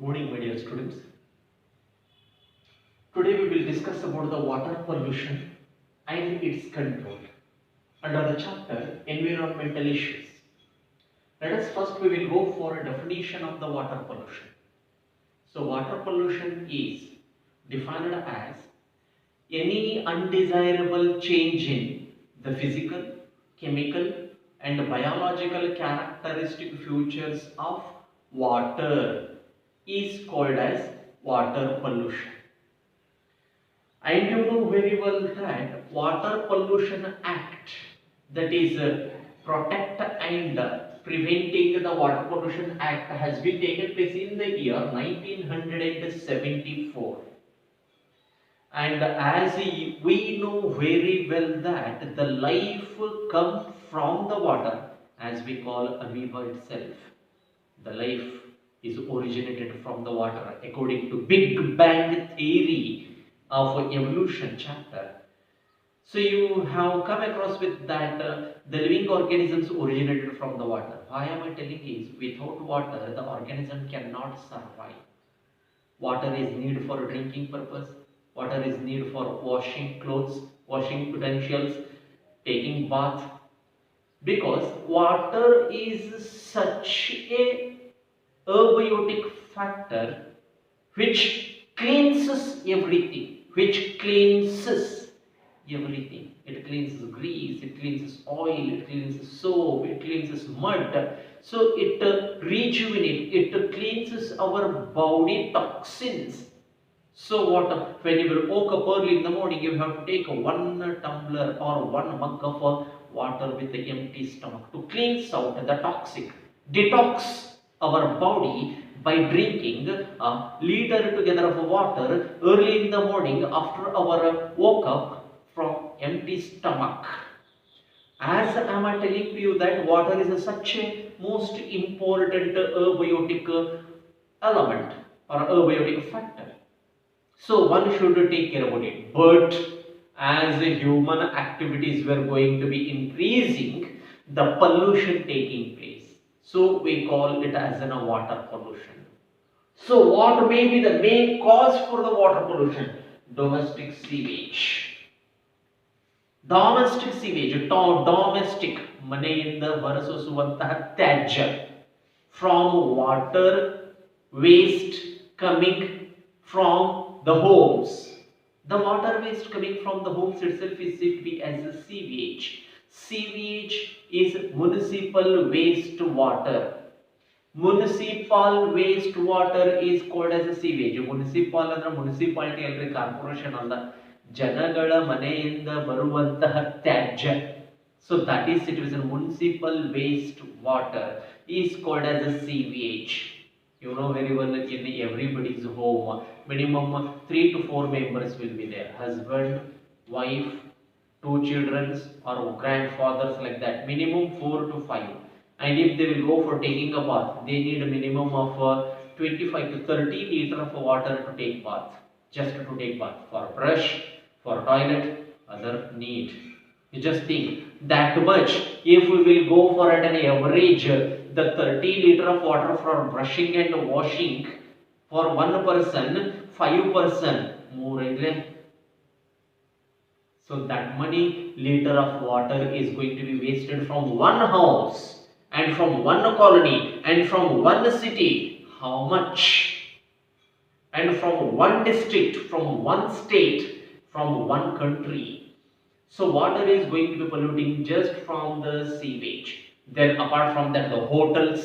morning, my dear students. Today we will discuss about the water pollution and its control under the chapter Environmental Issues. Let us first we will go for a definition of the water pollution. So water pollution is defined as any undesirable change in the physical, chemical and biological characteristic features of water is called as water pollution. And you know very well that Water Pollution Act, that is Protect and Preventing the Water Pollution Act, has been taken place in the year 1974. And as we know very well that the life comes from the water, as we call amoeba itself. The life is originated from the water according to Big Bang theory of evolution chapter. So you have come across with that the living organisms originated from the water. Why am I telling is without water the organism cannot survive. Water is needed for drinking purpose. Water is needed for washing clothes, washing utensils, taking bath. Because water is such a abiotic factor which cleanses everything, which cleanses everything. It cleanses grease, it cleanses oil, it cleanses soap, it cleanses mud. So it rejuvenates, it cleanses our body toxins. So what, when you will wake up early in the morning, you have to take one tumbler or one mug of water with the empty stomach to cleanse out the toxic, detox our body by drinking a liter together of water early in the morning after our woke up from empty stomach. As I am telling you that water is such a most important abiotic element or abiotic factor. So one should take care about it. But as human activities were going to be increasing, the pollution taking place. So we call it as a water pollution. So what may be the main cause for the water pollution? Domestic sewage. Domestic sewage, domestic ಮನೆಯಿಂದ ಹೊರಸೂಸುವಂತಹ ತ್ಯಾಜ್ಯ from water waste coming from the homes. The water waste coming from the homes itself is said to be as a sewage. Sewage is municipal waste water. Municipal waste water is called as a sewage. Municipal ಅಂದ್ರೆ municipality ಅಲ್ರಿ, corporation ಅಲ್ಲ. ಜನಗಳ ಮನೆಯಿಂದ ಬರುವಂತಹ ತ್ಯಾಜ್ಯ. So that is it is a municipal waste water is called as a sewage. You know very well that in everybody's home minimum 3 to 4 members will be there. Husband, wife, 2 children or grandfathers, like that. Minimum 4 to 5. And if they will go for taking a bath, they need a minimum of 25 to 30 liter of water to take bath. Just to take bath. For brush, for toilet, other need. You just think that much. If we will go for at an average, the 30 liter of water for brushing and washing for one person, 5 person more. So that many liter of water is going to be wasted from one house and from one colony and from one city. How much? And from one district, from one state, from one country. So water is going to be polluting just from the sewage. Then apart from that, the hotels,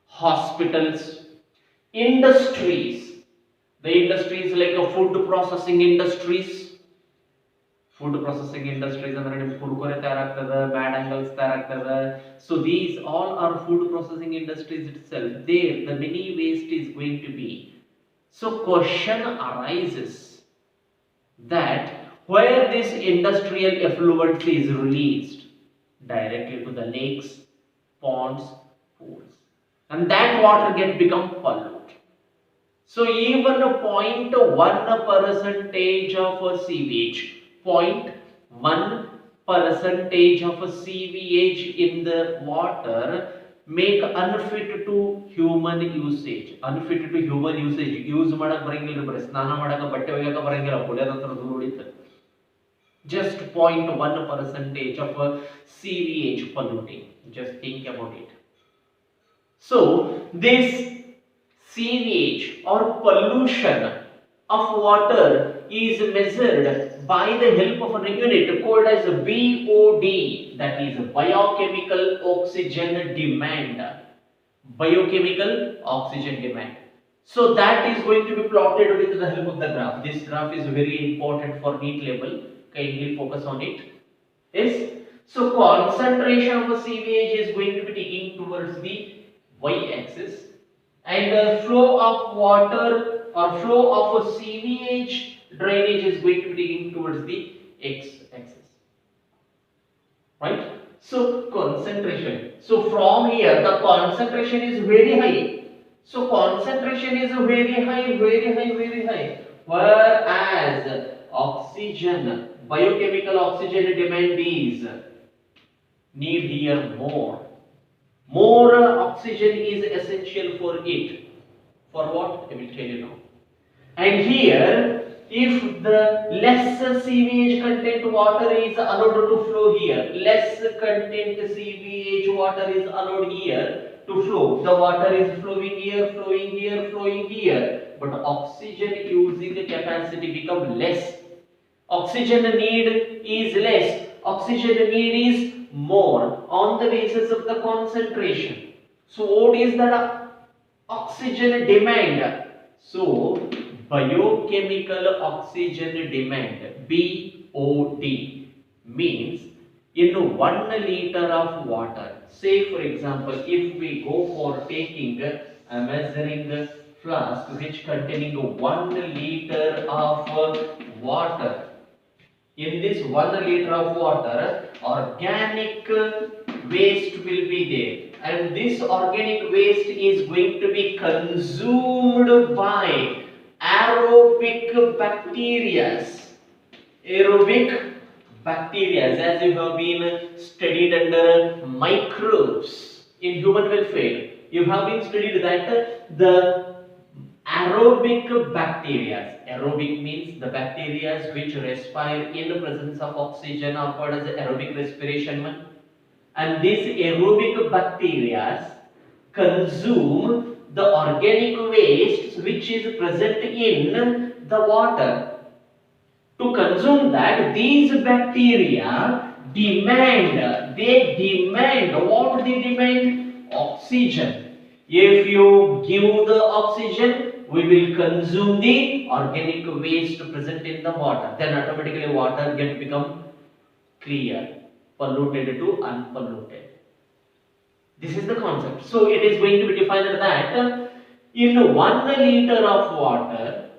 hospitals, industries. The industries like food processing industries. Food processing industries ಅಂದ್ರೆ ಕುರ್ಕುರೆ ತಯಾರಾಗ್ತದೆ, ಬ್ಯಾಡಂಗಲ್ಸ್ ತಯಾರಾಗ್ತದೆ. So these all are food processing industries itself. There the many waste is going to be. So question arises that where this industrial effluent is released directly to the lakes, ponds, pools, and that water get become polluted. So even 0.1% of a sewage, 0.1% of a sewage in the water make unfit to human usage. Unfit to human usage use ಮಾಡಕ್ ಬರಂಗಿಲ್ಲ ಬರೀ ಸ್ನಾನ ಮಾಡಕ ಬಟ್ಟೆ ಒಗೆಯಕ ಬರಂಗಿಲ್ಲ ಕುಡಿಯೋದ ಹತ್ರ ದೂರ ಉಳಿತು. Just 0.1% of CVH polluting. Just think about it. So this CVH or pollution of water is measured by the help of a unit called as BOD, that is biochemical oxygen demand. Biochemical oxygen demand. So that is going to be plotted with the help of the graph. This graph is very important for NEET level. Kindly focus on it. Yes. So concentration of CVH is going to be taking towards the y-axis, and the flow of water or flow of a CVH drainage is going to be taking towards the x-axis. Right? So concentration. So from here the concentration is very high. So concentration is very high, very high, very high. Whereas oxygen, biochemical oxygen demand is need here more. More oxygen is essential for it. For what? I will tell you now. And here, if the less CVH content water is allowed to flow here, less content CVH water is allowed here to flow. The water is flowing here, flowing here, flowing here. But oxygen using capacity become less. Oxygen need is less. Oxygen need is more on the basis of the concentration. So what is the oxygen demand? So biochemical oxygen demand, BOD, means in 1 liter of water. Say for example, if we go for taking a measuring flask which containing 1 liter of water. In this 1 liter of water, organic waste will be there, and this organic waste is going to be consumed by aerobic bacteria. Aerobic bacteria, as you have been studied under microbes in human welfare, you have been studied that the aerobic bacteria. Aerobic means the bacteria which respire in the presence of oxygen, are called as aerobic respiration. And these aerobic bacteria consume the organic waste which is present in the water. To consume that, these bacteria demand, what they demand? Oxygen. If you give the oxygen, we will consume the organic waste present in the water. Then automatically water get become clear, polluted to unpolluted. This is the concept. So it is going to be defined that in 1 liter of water,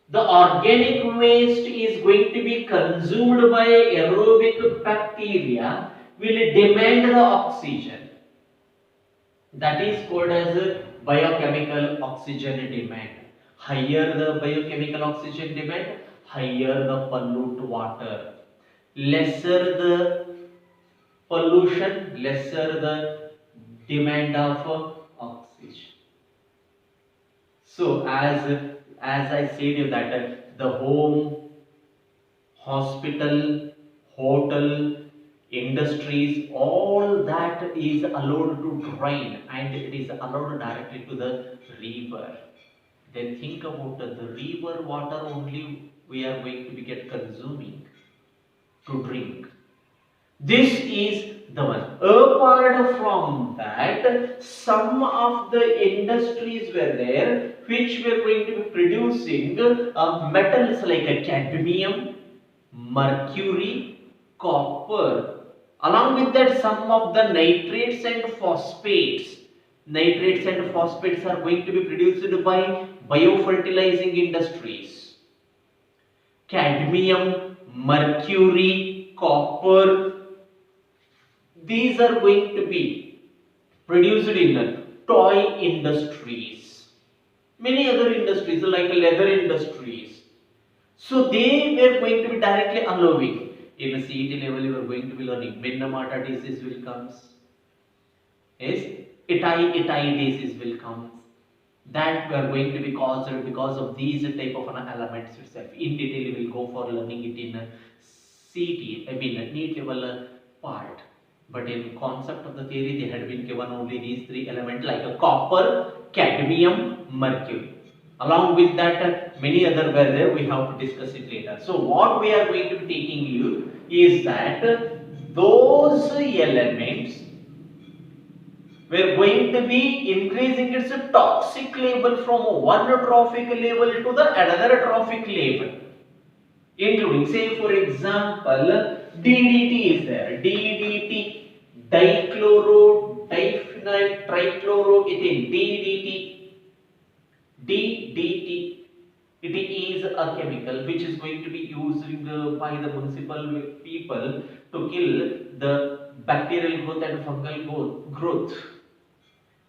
the organic waste is going to be consumed by aerobic bacteria, will demand the oxygen. That is called as biochemical oxygen demand. Higher the biochemical oxygen demand, higher the pollute water. Lesser the pollution, lesser the demand of oxygen. So as I said that the home, hospital, hotel, industries, all that is allowed to drain, and it is allowed directly to the river. Then think about the river water only we are going to be get consuming to drink. This is the one. Apart from that, some of the industries were there which were going to be producing metals like cadmium, mercury, copper. Along with that, some of the nitrates and phosphates. Nitrates and phosphates are going to be produced by biofertilizing industries. Cadmium, mercury, copper, these are going to be produced in toy industries, many other industries like leather industries. So they were going to be directly allowing. In a CET level, you are going to be learning Minamata disease will comes, is itai disease will come. That we are going to be caused because of these type of elements itself. In detail, we will go for learning it in CT, I mean NEET level part. But in concept of the theory, they had been given only these three elements like a copper, cadmium, mercury. Along with that, many other were there. We have to discuss it later. So what we are going to be taking you is that those elements, we're going to be increasing its toxic level from one trophic level to the another trophic level, including, say for example, DDT is there. DDT, dichloro, diphenyl, trichloroethane, DDT. It is a chemical which is going to be used by the municipal people to kill the bacterial growth and fungal growth.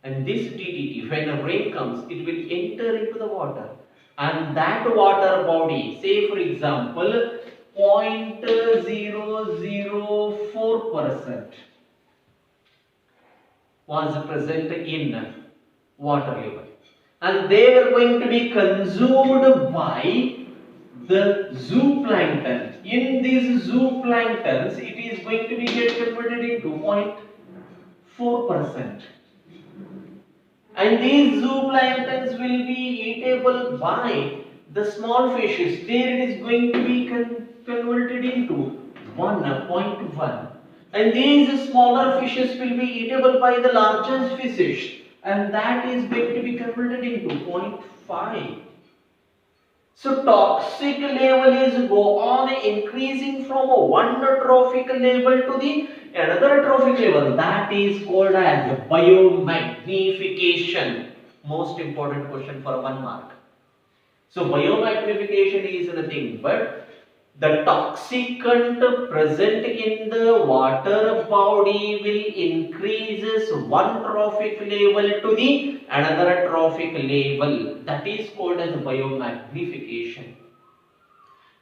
And this DDT, when the rain comes, it will enter into the water. And that water body, say for example, 0.004% was present in water level. And they were going to be consumed by the zooplankton. In these zooplanktons, it is going to be get converted into 0.4%. And these zooplanktons will be eatable by the small fishes. There it is going to be converted into 1.1. And these smaller fishes will be eatable by the largest fishes. And that is going to be converted into 0.5. So toxic level is go on increasing from one trophic level to the another trophic level. That is called as biomagnification. Most important question for 1 mark. So biomagnification is nothing but the toxicant present in the water body will increases one trophic level to the another trophic level. That is called as biomagnification.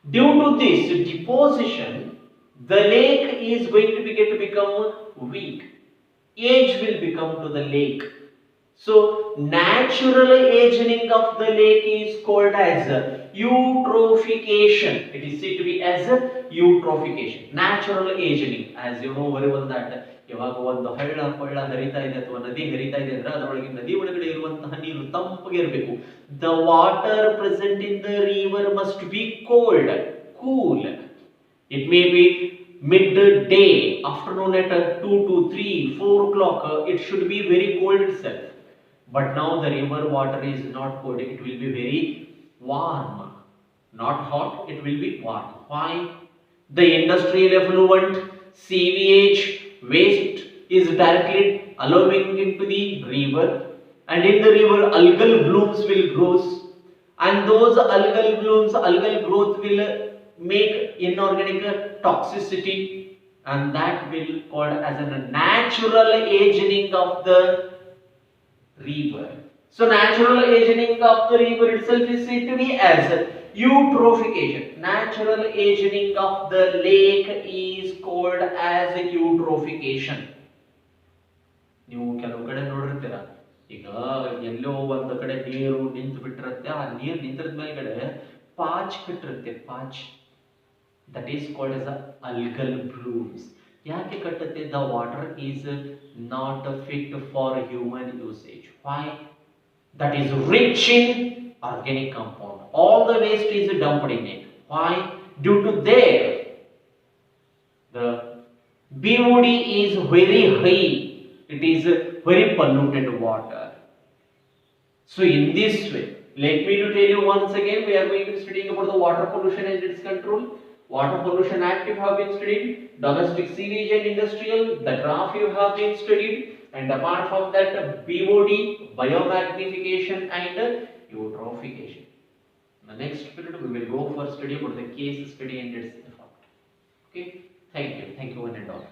Due to this deposition, the lake is going to become weak. Age will become to the lake. So natural aging of the lake is called as eutrophication. It is said to be as eutrophication. Natural aging, as you know very well that ಯಾವಾಗ ಒಂದು ಹಳ್ಳ ಕೊಳ್ಳ ಹರಿತಾ ಇದೆ ಅಥವಾ ನದಿ ಹರಿತಾ ಇದೆ ಅಂದ್ರೆ ಅದರೊಳಗೆ ನದಿ ಒಳಗಡೆ ಇರುವಂತಹ ನೀರು ತಂಪಗೆ ಇರಬೇಕು. The water present in the river must be cold, cool. It may be midday, afternoon at 2 to 3, 4 o'clock. It should be very cold itself. But now the river water is not cold, it will be very warm. Not hot, it will be warm. Why? The industrial effluent, sewage, waste is directly allowing into the river, and in the river algal blooms will grow, and those algal blooms, algal growth will make inorganic toxicity, and that will called as a natural aging of the river. So natural aging of the river itself is said to be as eutrophication. Natural aging of the lake is called as eutrophication. ನೀವು ಕೆಲವು ಕಡೆ ನೋಡಿರ್ತೀರ, ಈಗ ಎಲ್ಲೋ ಒಂದು ಕಡೆ ನೀರು ನಿಂತು ಬಿಟ್ಟಿರುತ್ತೆ, ಆ ನೀರು ನಿಂತಿರದ ಮೇಲ್ಗಡೆ ಪಾಚ್ ಕಟ್ಟಿರುತ್ತೆ, ಪಾಚ್. That is called as algal blooms. ಯಾಕೆ ಕಟ್ಟುತ್ತೆ? The water is not fit for human usage. Why? That is rich in organic compound. All the waste is dumped in it. Why? Due to there, the BOD is very high. It is very polluted water. So in this way, let me to tell you once again, we are going to be studying about the water pollution and its control. Water Pollution Act you have been studied, domestic sewage and industrial, the draft you have been studied, and apart from that BOD, biomagnification and eutrophication. In the next period we will go for study about the case study and its effect. Okay, thank you one and all.